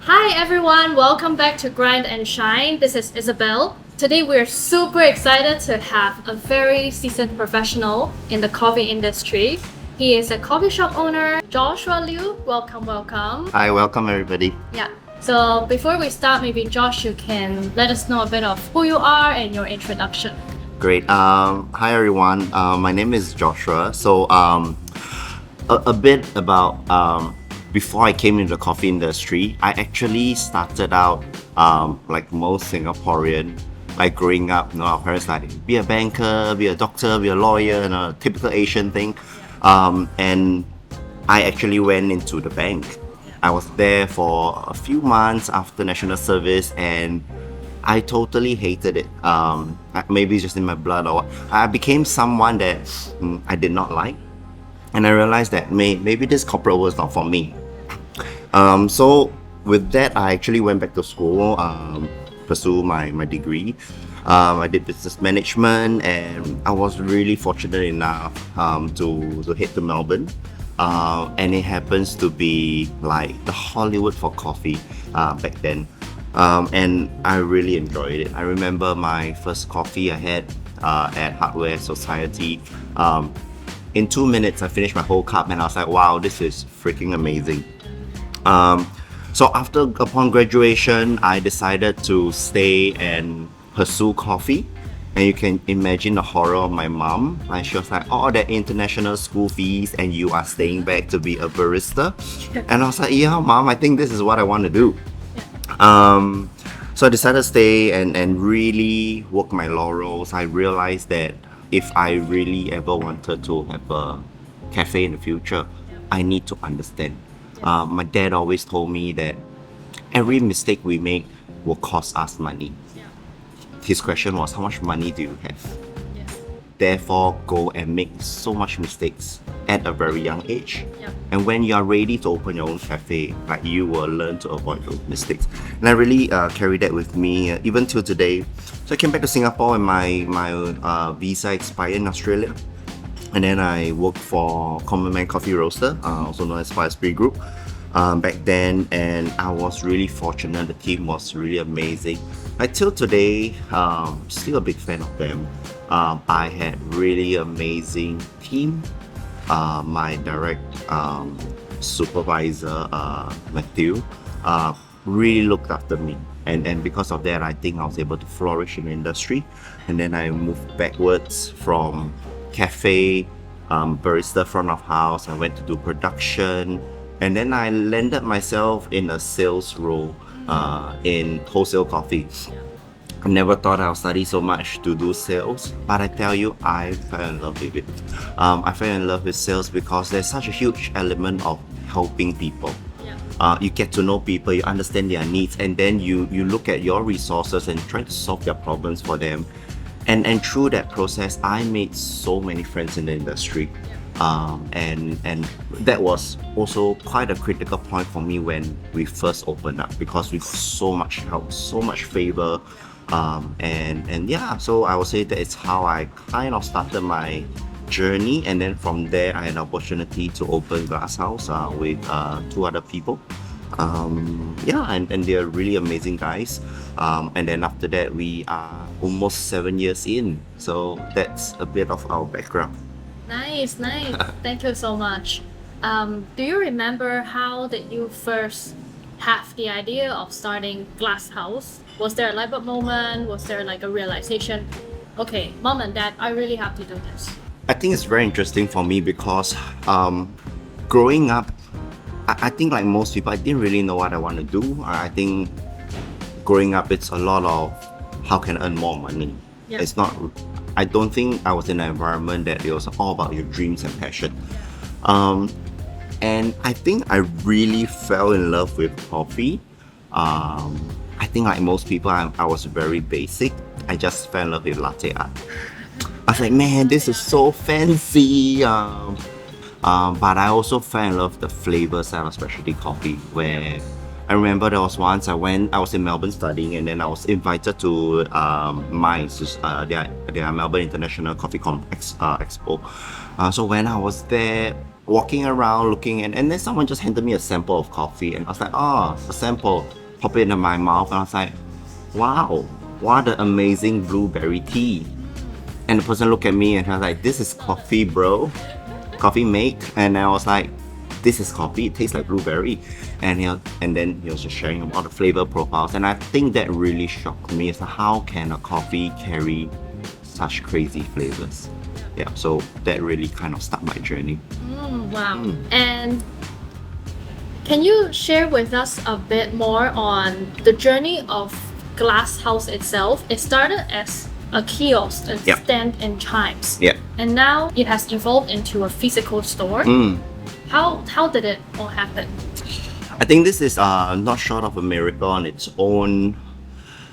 Hi everyone, welcome back to Grind and Shine. This is Isabel. Today we're super excited to have a very seasoned professional in the coffee industry. He is a coffee shop owner, Joshua Liew. Welcome. Hi, welcome everybody. Yeah. So before we start, maybe Josh, you can let us know a bit of who you are and your introduction. Great. Hi everyone. My name is Joshua. A bit about before I came into the coffee industry, I actually started out like most Singaporean, like growing up. Our parents like be a banker, be a doctor, be a lawyer, and a typical Asian thing. And I actually went into the bank. I was there for a few months after national service, and I totally hated it. Maybe it's just in my blood, or I became someone that I did not like, and I realized that maybe this corporate world is not for me. So with that, I actually went back to school, pursue my degree. I did business management, and I was really fortunate enough to head to Melbourne. And it happens to be like the Hollywood for coffee back then. And I really enjoyed it. I remember my first coffee I had at Hardware Society. In 2 minutes, I finished my whole cup, and I was like, wow, this is freaking amazing. So upon graduation, I decided to stay and pursue coffee. And you can imagine the horror of my mom. Like, she was like, oh, that international school fees, and you are staying back to be a barista. And I was like, yeah, mom, I think this is what I want to do. So I decided to stay and really work my laurels. I realized that if I really ever wanted to have a cafe in the future, I need to understand. My dad always told me that every mistake we make will cost us money. His question was, how much money do you have? Therefore, go and make so much mistakes at a very young age. And when you are ready to open your own cafe, like, you will learn to avoid those mistakes. And I really carried that with me even till today. So I came back to Singapore when my visa expired in Australia. And then I worked for Common Man Coffee Roaster, also known as Fire Spirit Group, back then. And I was really fortunate. The team was really amazing. Till today, still a big fan of them. I had really amazing team. My direct supervisor, Matthew, really looked after me. And because of that, I think I was able to flourish in the industry. And then I moved backwards from cafe, barista, front of house. I went to do production. And then I landed myself in a sales role in wholesale coffee. I never thought I would study so much to do sales, but I tell you, I fell in love with it. I fell in love with sales because there's such a huge element of helping people. You get to know people, you understand their needs, and then you look at your resources and try to solve their problems for them. And through that process, I made so many friends in the industry. And that was also quite a critical point for me when we first opened up, because we got so much help, so much favor. And yeah, so I would say that it's how I kind of started my journey. And then from there, I had an opportunity to open Glasshouse with 2 other people. And they're really amazing guys. And then after that, we are almost 7 years in. So that's a bit of our background. Nice. Thank you so much. Do you remember how did you first have the idea of starting Glasshouse? Was there a light bulb moment? Was there like a realization, okay, mom and dad, I really have to do this? I think it's very interesting for me because growing up, I think like most people, I didn't really know what I want to do. I think growing up, it's a lot of how can I earn more money. It's not, I don't think I was in an environment that it was all about your dreams and passion. And I think I really fell in love with coffee. I think like most people, I was very basic. I just fell in love with latte art. I was like, man, this is so fancy. But I also fell in love with the flavor side of specialty coffee, where I remember there was once I was in Melbourne studying, and then I was invited to Mines, their Melbourne International Coffee Expo. So when I was there, walking around looking, and then someone just handed me a sample of coffee, and I was like, oh, a sample, pop it in my mouth, and I was like, wow, what an amazing blueberry tea. And the person looked at me and I was like, this is coffee, bro. Coffee make. And I was like, this is coffee, it tastes like blueberry. And then he was just sharing about the flavor profiles. And I think that really shocked me, is how can a coffee carry such crazy flavors? Yeah, so that really kind of started my journey. Wow. And can you share with us a bit more on the journey of Glasshouse itself? It started as a kiosk, a Yep. stand in Chijmes. Yeah. And now it has evolved into a physical store. How did it all happen? I think this is not short of a miracle on its own.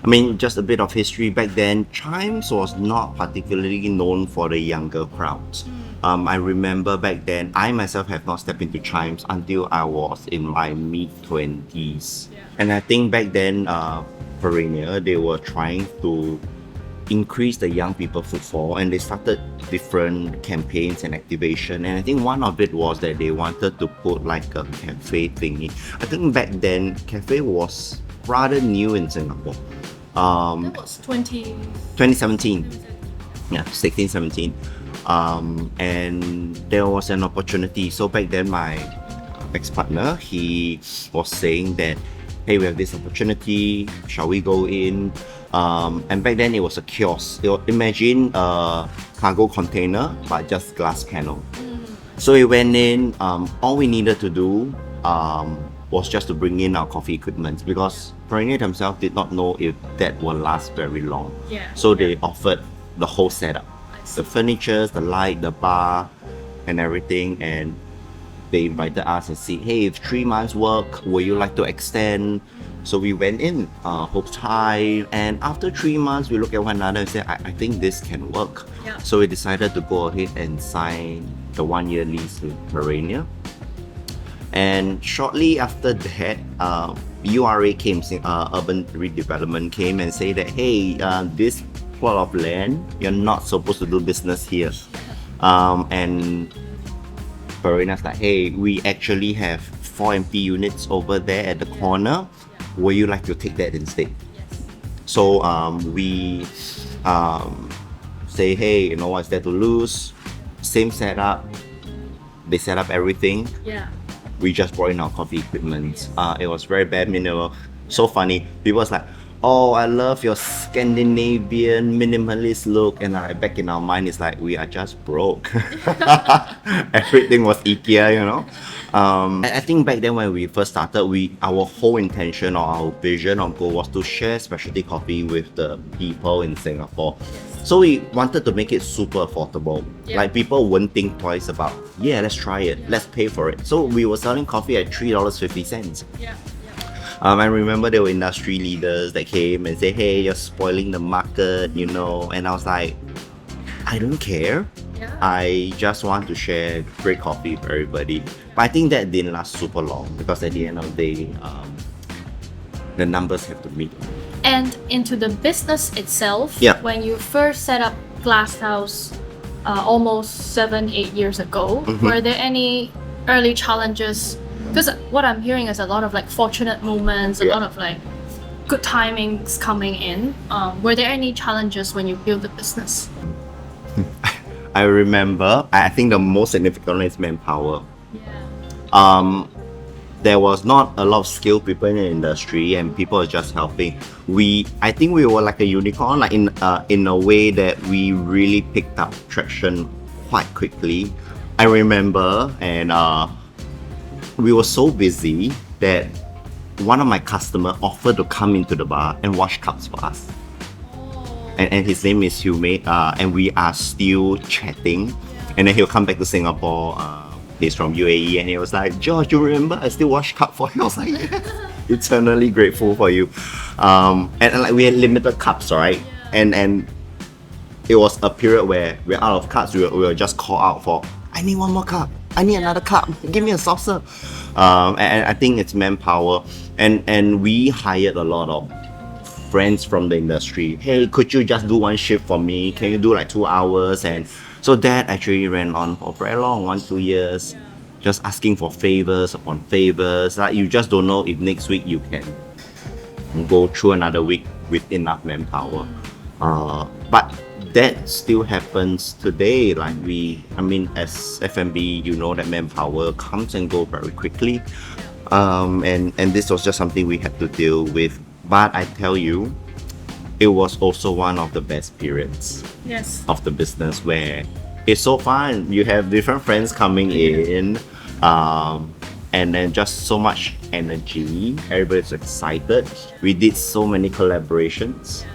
I mean, just a bit of history. Back then, Chijmes was not particularly known for the younger crowds. I remember back then, I myself have not stepped into Chijmes until I was in my mid-20s. And I think back then, Perennial, they were trying to increase the young people footfall, and they started different campaigns and activation, and I think one of it was that they wanted to put like a cafe thingy. I think back then cafe was rather new in Singapore. That was 2017, yeah, 16, 17, and there was an opportunity. So back then my ex-partner, he was saying that, hey, we have this opportunity, shall we go in? And back then it was a kiosk. Imagine a cargo container, but just glass panel. So we went in, all we needed to do was just to bring in our coffee equipment, because Perennial themselves did not know if that will last very long. Yeah. So they offered the whole setup. I see. The furniture, the light, the bar, and everything, and they invited us and said, hey, if 3 months work, would you like to extend? So we went in, hopes high, and after 3 months, we looked at one another and said, I think this can work. Yeah. So we decided to go ahead and sign the 1-year lease with Perennial. And shortly after that, URA came, Urban Redevelopment came and said that, hey, this plot of land, you're not supposed to do business here. And Perennial's like, hey, we actually have 4 empty units over there at the corner. Would you like to take that instead? Yes. So we say, hey, you know, what's there to lose? Same setup. They set up everything. Yeah. We just brought in our coffee equipment. It was very bare minimal. So funny. People was like, oh, I love your Scandinavian minimalist look. And back in our mind, it's like, we are just broke. Everything was IKEA, you know. I think back then when we first started, our whole intention or our vision or goal was to share specialty coffee with the people in Singapore. So we wanted to make it super affordable. Yeah. Like people wouldn't think twice about, yeah, let's try it, let's pay for it. So we were selling coffee at $3.50. Yeah. I remember there were industry leaders that came and said, hey, you're spoiling the market, you know. And I was like, I don't care. Yeah. I just want to share great coffee with everybody. But I think that didn't last super long, because at the end of the day, the numbers have to meet. And into the business itself, Yeah. when you first set up Glasshouse almost 7-8 years ago, were there any early challenges? Because what I'm hearing is a lot of like fortunate moments, a Yeah. lot of like good timings coming in. Were there any challenges when you built the business? I remember, I think the most significant one is manpower. Yeah. There was not a lot of skilled people in the industry, and people were just helping. I think we were like a unicorn, like in a way that we really picked up traction quite quickly. I remember, and we were so busy that one of my customers offered to come into the bar and wash cups for us. And his name is Chijmes, and we are still chatting. And then he'll come back to Singapore. He's from UAE, and he was like, George, you remember I still wash cup for you? I was like, yeah, eternally grateful for you. And like we had limited cups, right? And it was a period where we're out of cups. We were just call out for, I need one more cup. I need another cup. Give me a saucer. And I think it's manpower. And we hired a lot of friends from the industry. Hey, could you just do one shift for me? Can you do like 2 hours? And so that actually ran on for very long, 1-2 years. just asking for favors upon favors. Like you just don't know if next week you can go through another week with enough manpower. But that still happens today. Like as F&B, you know that manpower comes and go very quickly. And this was just something we had to deal with. But I tell you, it was also one of the best periods Yes. of the business where it's so fun. You have different friends coming in, and then just so much energy. Everybody's excited. We did so many collaborations.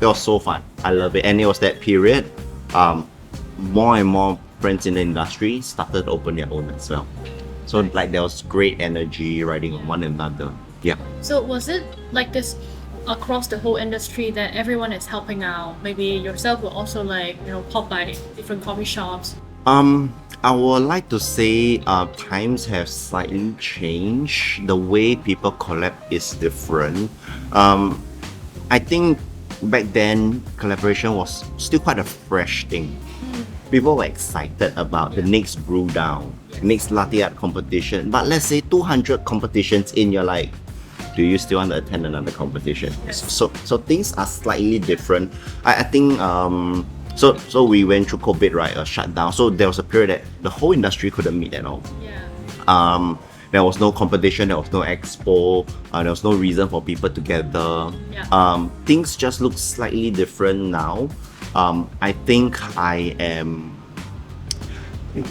It was so fun. I love it. And it was that period. More and more friends in the industry started to open their own as well. So like there was great energy riding on one another. Yeah. So was it like this across the whole industry that everyone is helping out? Maybe yourself will also pop by different coffee shops. I would like to say times have slightly changed. The way people collab is different. I think back then collaboration was still quite a fresh thing. People were excited about the next brew down, next latte art competition. But let's say 200 competitions in, you're like, do you still want to attend another competition? So things are slightly different. I think so we went through COVID, right? A shutdown. So there was a period that the whole industry couldn't meet at all. Yeah. There was no competition, there was no expo, there was no reason for people to gather. Yeah. Things just look slightly different now. I think I am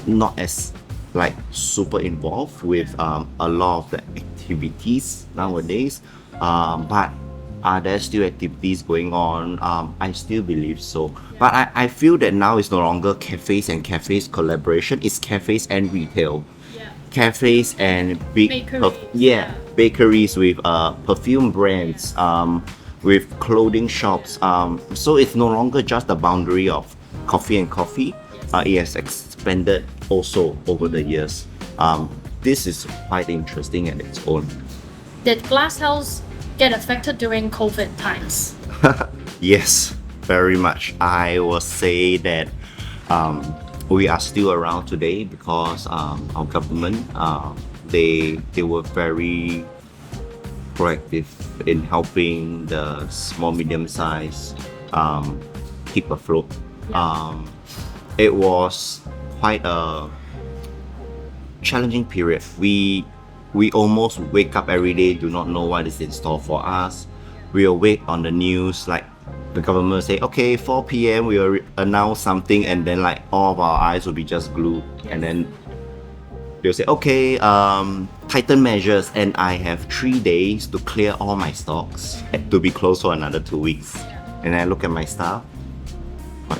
not as like super involved with a lot of the activities nowadays, but are there still activities going on? I still believe so. But I feel that now it's no longer cafes and cafes collaboration, it's cafes and retail. Cafes and Bakeries. Bakeries with perfume brands, with clothing shops. So it's no longer just the boundary of coffee and coffee. It has expanded also over the years. This is quite interesting at its own. Did Glasshouse get affected during COVID times? Yes, very much. I will say that we are still around today because our government, they were very proactive in helping the small medium size keep afloat. It was quite a challenging period. We almost wake up every day, do not know what is in store for us. We will wait on the news, like the government will say, okay, 4 p.m. we will announce something, and then like all of our eyes will be just glued, and then they'll say, okay, tighten measures, and I have 3 days to clear all my stocks to be closed for another 2 weeks. And I look at my staff,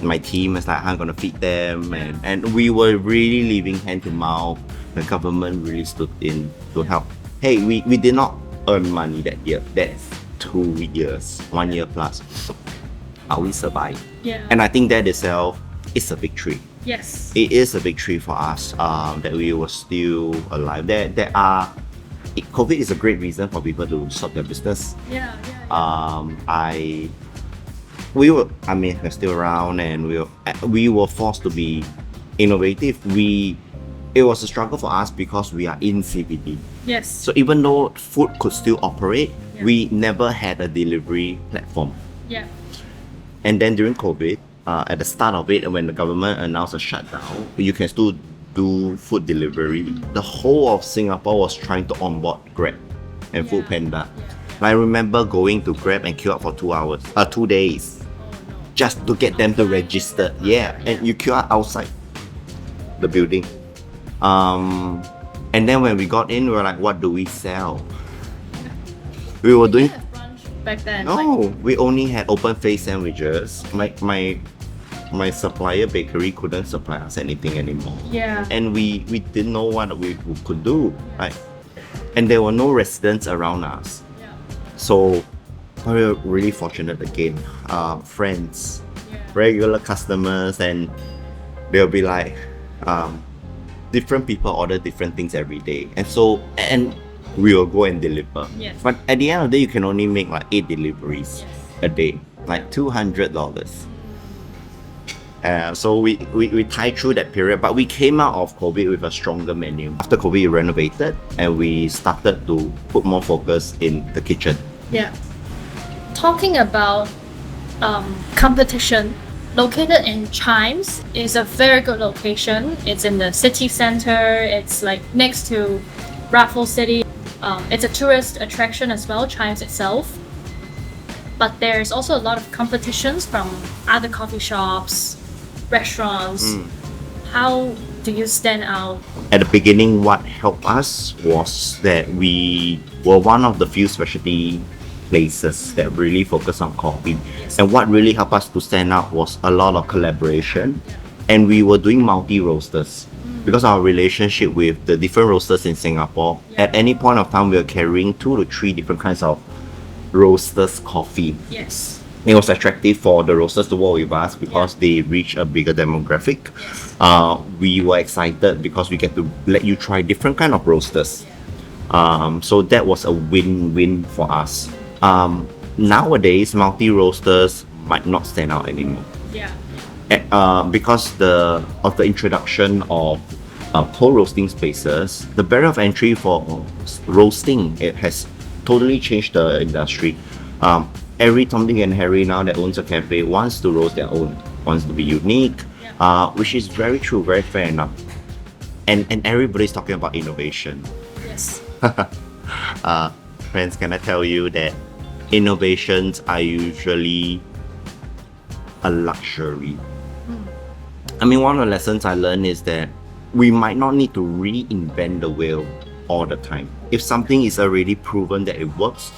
my team is like, I'm gonna feed them, and we were really living hand to mouth. The government really stood in to help. Hey, we did not earn money that year. That's 2 years, 1 year plus. We survived. Yeah. And I think that itself is a victory. Yes. It is a victory for us that we were still alive. COVID is a great reason for people to stop their business. Yeah. We're still around, and we were forced to be innovative. It was a struggle for us because we are in CBD. Yes. So even though food could still operate, we never had a delivery platform. Yeah. And then during COVID, at the start of it, when the government announced a shutdown, you can still do food delivery. The whole of Singapore was trying to onboard Grab and Foodpanda. I remember going to Grab and queue up for 2 days, just to get them to register. Yeah, and you queue up outside the building. And then when we got in, we were like, what do we sell? We were doing. Brunch back then. No, we only had open face sandwiches. My supplier bakery couldn't supply us anything anymore. Yeah. And we didn't know what we could do. Right? And there were no residents around us. Yeah. So we were really fortunate again. Friends, regular customers, and they'll be like, different people order different things every day. And we will go and deliver. Yes. But at the end of the day, you can only make like 8 deliveries a day, like $200. So we tied through that period, but we came out of COVID with a stronger menu. After COVID, we renovated and we started to put more focus in the kitchen. Yeah. Talking about competition, located in Chijmes is a very good location. It's in the city center. It's like next to Raffles City. It's a tourist attraction as well, Chijmes itself. But there's also a lot of competitions from other coffee shops, restaurants. How do you stand out? At the beginning, what helped us was that we were one of the few specialty places that really focus on coffee. Yes. And what really helped us to stand out was a lot of collaboration. And we were doing multi-roasters. Because our relationship with the different roasters in Singapore, at any point of time, we were carrying 2 to 3 different kinds of roasters coffee. Yes. It was attractive for the roasters to work with us because they reach a bigger demographic. We were excited because we get to let you try different kind of roasters. So that was a win-win for us. Nowadays, multi-roasters might not stand out anymore. Yeah. Because of the introduction of cold roasting spaces, the barrier of entry for roasting, it has totally changed the industry. Every Tom, Dick and Harry now that owns a cafe wants to roast their own, wants to be unique, which is very true, very fair enough. And everybody's talking about innovation. Yes. Friends, can I tell you that innovations are usually a luxury? I mean, one of the lessons I learned is that we might not need to reinvent the wheel all the time. If something is already proven that it works,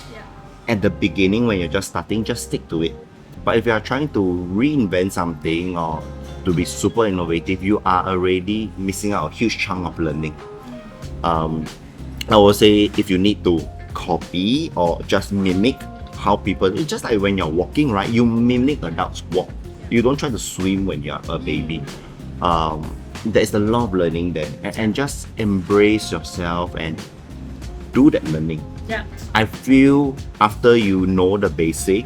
at the beginning when you're just starting, just stick to it. But if you are trying to reinvent something or to be super innovative, you are already missing out a huge chunk of learning. I would say if you need to copy or just mimic how people, it's just like when you're walking, right? You mimic adults walk. You don't try to swim when you're a baby. There's a lot of learning there, and just embrace yourself and do that learning. Yeah. I feel after you know the basic,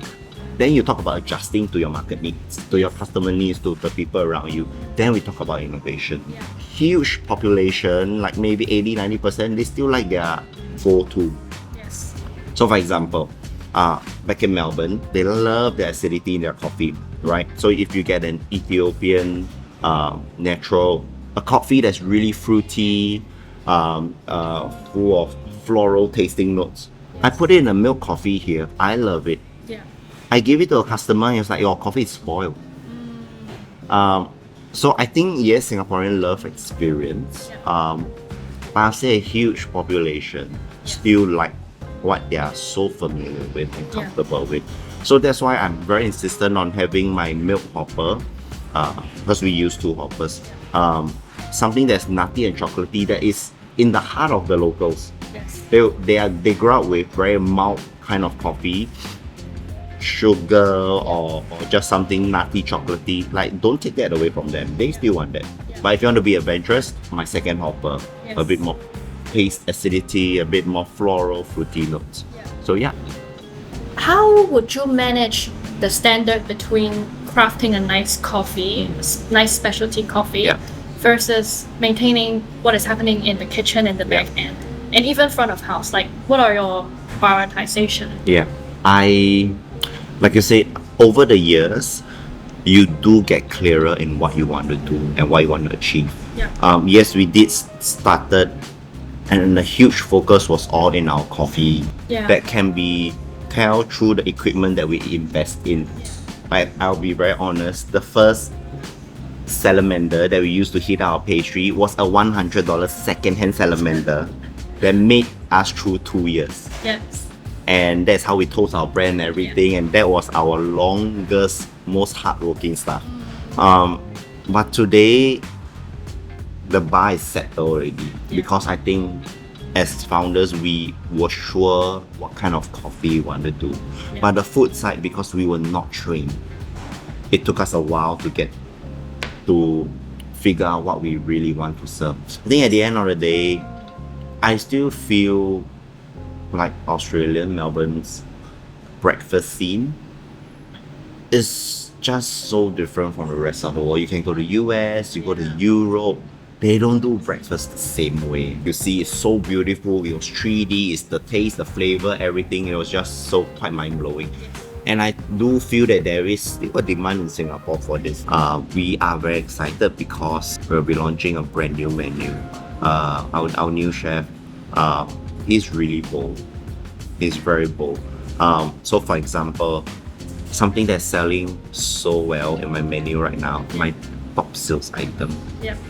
then you talk about adjusting to your market needs, to your customer needs, to the people around you. Then we talk about innovation. Yeah. Huge population, like maybe 80-90%, they still like their go-to. Yes. So for example, back in Melbourne, they love the acidity in their coffee, right? So if you get an Ethiopian natural, a coffee that's really fruity, full of floral tasting notes, I put it in a milk coffee here. I love it. Yeah. I give it to a customer and it's like, your coffee is spoiled. So I think, yes, Singaporeans love experience. But I'll say a huge population still like what they are so familiar with and comfortable with. So that's why I'm very insistent on having my milk hopper, because we use 2 hoppers. Something that's nutty and chocolatey that is in the heart of the locals. Yes. They grow up with very mild kind of coffee, sugar or just something nutty chocolatey. Like, don't take that away from them. They still want that. But if you want to be adventurous, my second hopper, a bit more taste acidity, a bit more floral fruity notes. So yeah. How would you manage the standard between crafting a nice coffee, nice specialty coffee, versus maintaining what is happening in the kitchen and the back end, and even front of house? Like, what are your prioritization? Yeah, like you said, over the years, you do get clearer in what you want to do and what you want to achieve. Yes, we did started, and the huge focus was all in our coffee. That can be tell through the equipment that we invest in. I'll be very honest, the first salamander that we used to heat our pastry was a $100 second-hand salamander that made us through 2 years. Yes. And that's how we toast our bread and everything, and that was our longest, most hardworking stuff. But today, the bar is set already, because I think as founders, we were sure what kind of coffee we wanted to do. But the food side, because we were not trained, it took us a while to get to figure out what we really want to serve. I think at the end of the day, I still feel like Australian Melbourne's breakfast scene is just so different from the rest of the world. You can go to US, you go to Europe, they don't do breakfast the same way. You see, it's so beautiful, it was 3D, it's the taste, the flavor, everything. It was just so quite mind-blowing. And I do feel that there is still a demand in Singapore for this. We are very excited because we'll be launching a brand new menu. Our new chef, he's really bold. He's very bold. So for example, something that's selling so well in my menu right now, my top sales item,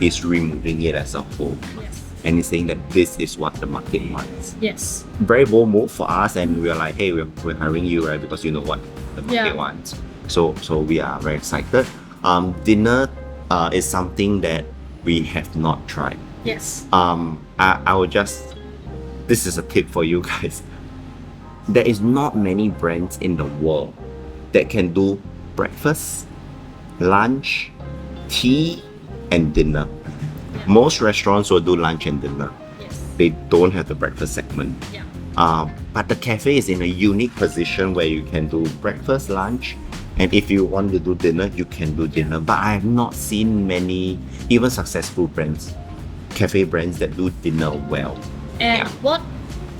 is removing it as a whole. And he's saying that this is what the market wants. Yes. Very bold move for us, and we're like, hey, we're hiring you, right? Because you know what the market wants. So we are very excited. Dinner is something that we have not tried. Yes. I would just, this is a tip for you guys. There is not many brands in the world that can do breakfast, lunch, tea, and dinner. Most restaurants will do lunch and dinner. Yes. They don't have the breakfast segment. But the cafe is in a unique position where you can do breakfast, lunch, and if you want to do dinner, you can do dinner. But I have not seen many, even successful brands, cafe brands that do dinner well. And what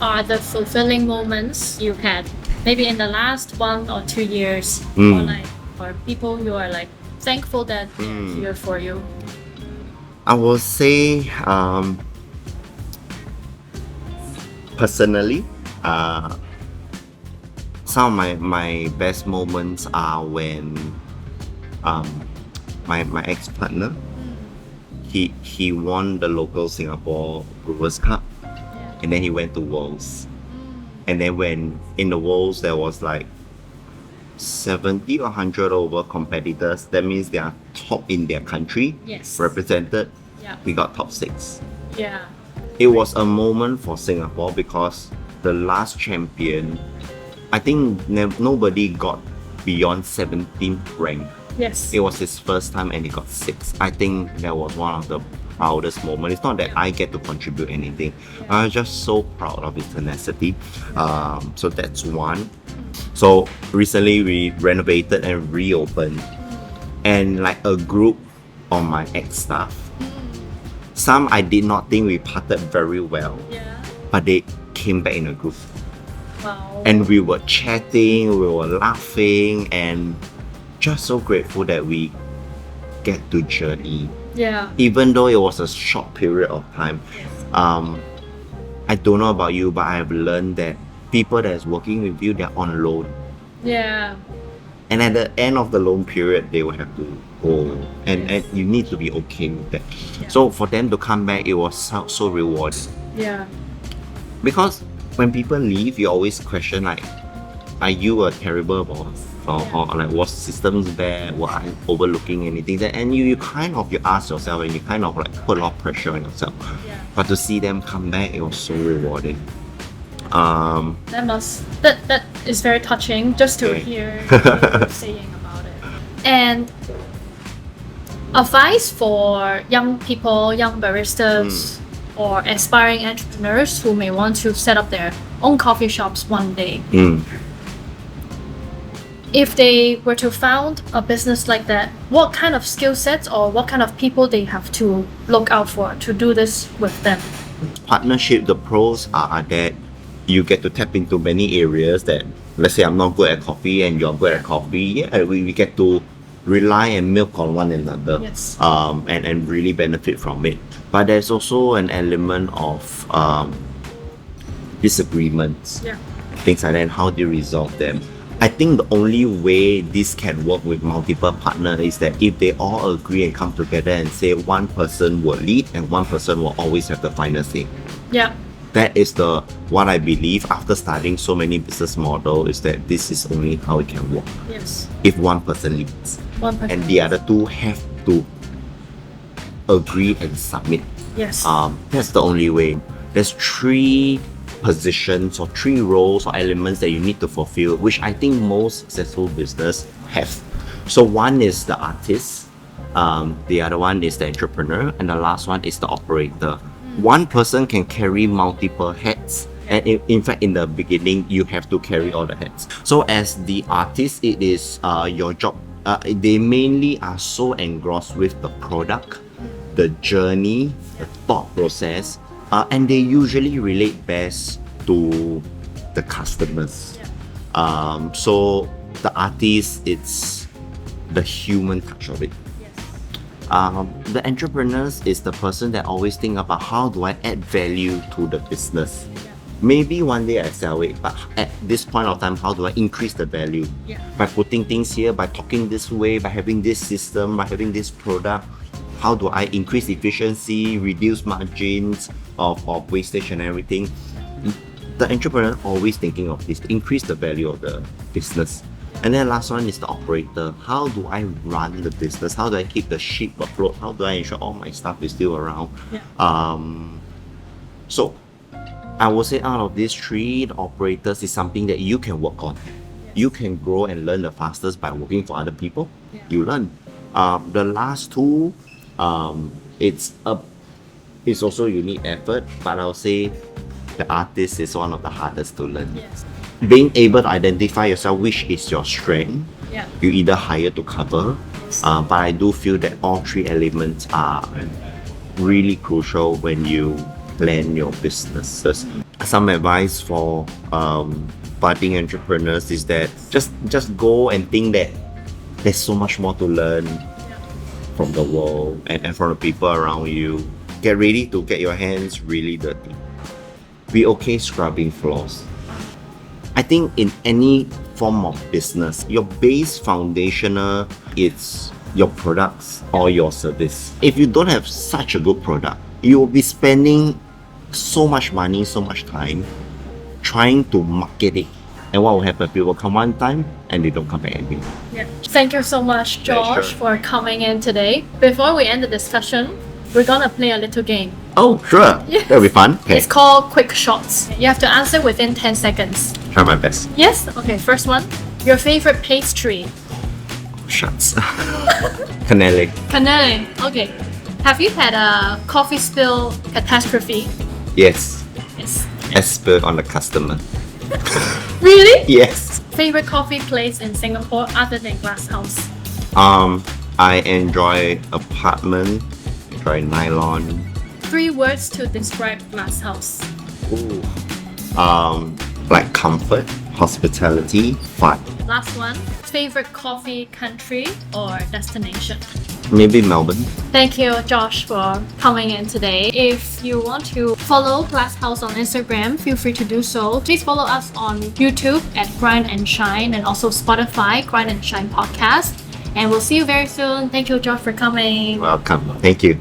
are the fulfilling moments you had, maybe in the last 1 or 2 years, or people you are like thankful that they're here for you? I will say, personally, some of my best moments are when my ex-partner, he won the local Singapore Brewers Cup, and then he went to Worlds. And then when in the Worlds there was like 70 or 100 over competitors, that means they are top in their country, represented. We got top 6. It was a moment for Singapore because the last champion, I think nobody got beyond 17th rank. It was his first time and he got 6. I think that was one of the proudest moments. It's not that I get to contribute anything. I was just so proud of his tenacity. So that's one. So recently we renovated and reopened, and like a group of my ex-staff, some I did not think we parted very well, but they came back in a group. And we were chatting, we were laughing, and just so grateful that we get to journey. Even though it was a short period of time. I don't know about you, but I've learned that people that's working with you, they're on loan. And at the end of the loan period, they will have to go, and you need to be okay with that. So for them to come back, it was so rewarding. Because when people leave, you always question like, are you a terrible boss? Or like, was systems bad? Were I overlooking anything? And you ask yourself, and you kind of like put a lot of pressure on yourself. But to see them come back, it was so rewarding. That is very touching just to hear you saying about it. And advice for young people, young baristas, or aspiring entrepreneurs who may want to set up their own coffee shops one day. If they were to found a business like that, what kind of skill sets or what kind of people they have to look out for to do this with them? Partnership, the pros are that you get to tap into many areas that, let's say I'm not good at coffee and you're good at coffee. We get to rely and milk on one another, and really benefit from it. But there's also an element of disagreements, things like that, and how do you resolve them. I think the only way this can work with multiple partners is that if they all agree and come together and say one person will lead and one person will always have the final say. That is what I believe after studying so many business models, is that this is only how it can work. If one person leads. And the other two have to agree and submit. That's the only way. There's 3 positions or 3 roles or elements that you need to fulfill, which I think most successful business have. So one is the artist, the other one is the entrepreneur, and the last one is the operator. One person can carry multiple hats, and in fact in the beginning you have to carry all the hats. So as the artist, it is your job, they mainly are so engrossed with the product, the journey, the thought process, and they usually relate best to the customers. So the artist, it's the human touch of it. The entrepreneurs is the person that always think about how do I add value to the business. Maybe one day I sell it, but at this point of time, how do I increase the value? By putting things here, by talking this way, by having this system, by having this product, how do I increase efficiency, reduce margins of wastage and everything? The entrepreneur always thinking of this, increase the value of the business. And then last one is the operator. How do I run the business? How do I keep the ship afloat? How do I ensure all my stuff is still around? So I would say out of these three, the operators is something that you can work on. You can grow and learn the fastest by working for other people. You learn. The last two, it's also you need effort, but I'll say the artist is one of the hardest to learn. Being able to identify yourself, which is your strength, you either hire to cover. But I do feel that all three elements are really crucial when you plan your businesses. Some advice for budding entrepreneurs is that just go and think that there's so much more to learn from the world and from the people around you. Get ready to get your hands really dirty. Be okay scrubbing floors. I think in any form of business, your base foundational is your products or your service. If you don't have such a good product, you will be spending so much money, so much time trying to market it. And what will happen? People come one time and they don't come back again. Thank you so much, Josh, for coming in today. Before we end the discussion, we're gonna play a little game. Oh, sure. That'll be fun. Okay. It's called Quick Shots. You have to answer within 10 seconds. Try my best. Yes? Okay, first one. Your favorite pastry? Shucks. Canele. Canele. Okay. Have you had a coffee spill catastrophe? Yes. Yes. I spilled on the customer. Really? Yes. Favorite coffee place in Singapore other than Glasshouse? I enjoy apartment, enjoy nylon. 3 words to describe Glasshouse. Ooh. Like comfort, hospitality, fun. Last one. Favorite coffee country or destination? Maybe Melbourne. Thank you, Josh, for coming in today. If you want to follow Glasshouse on Instagram, feel free to do so. Please follow us on YouTube at Grind and Shine and also Spotify, Grind and Shine Podcast. And we'll see you very soon. Thank you, Josh, for coming. Welcome. Thank you.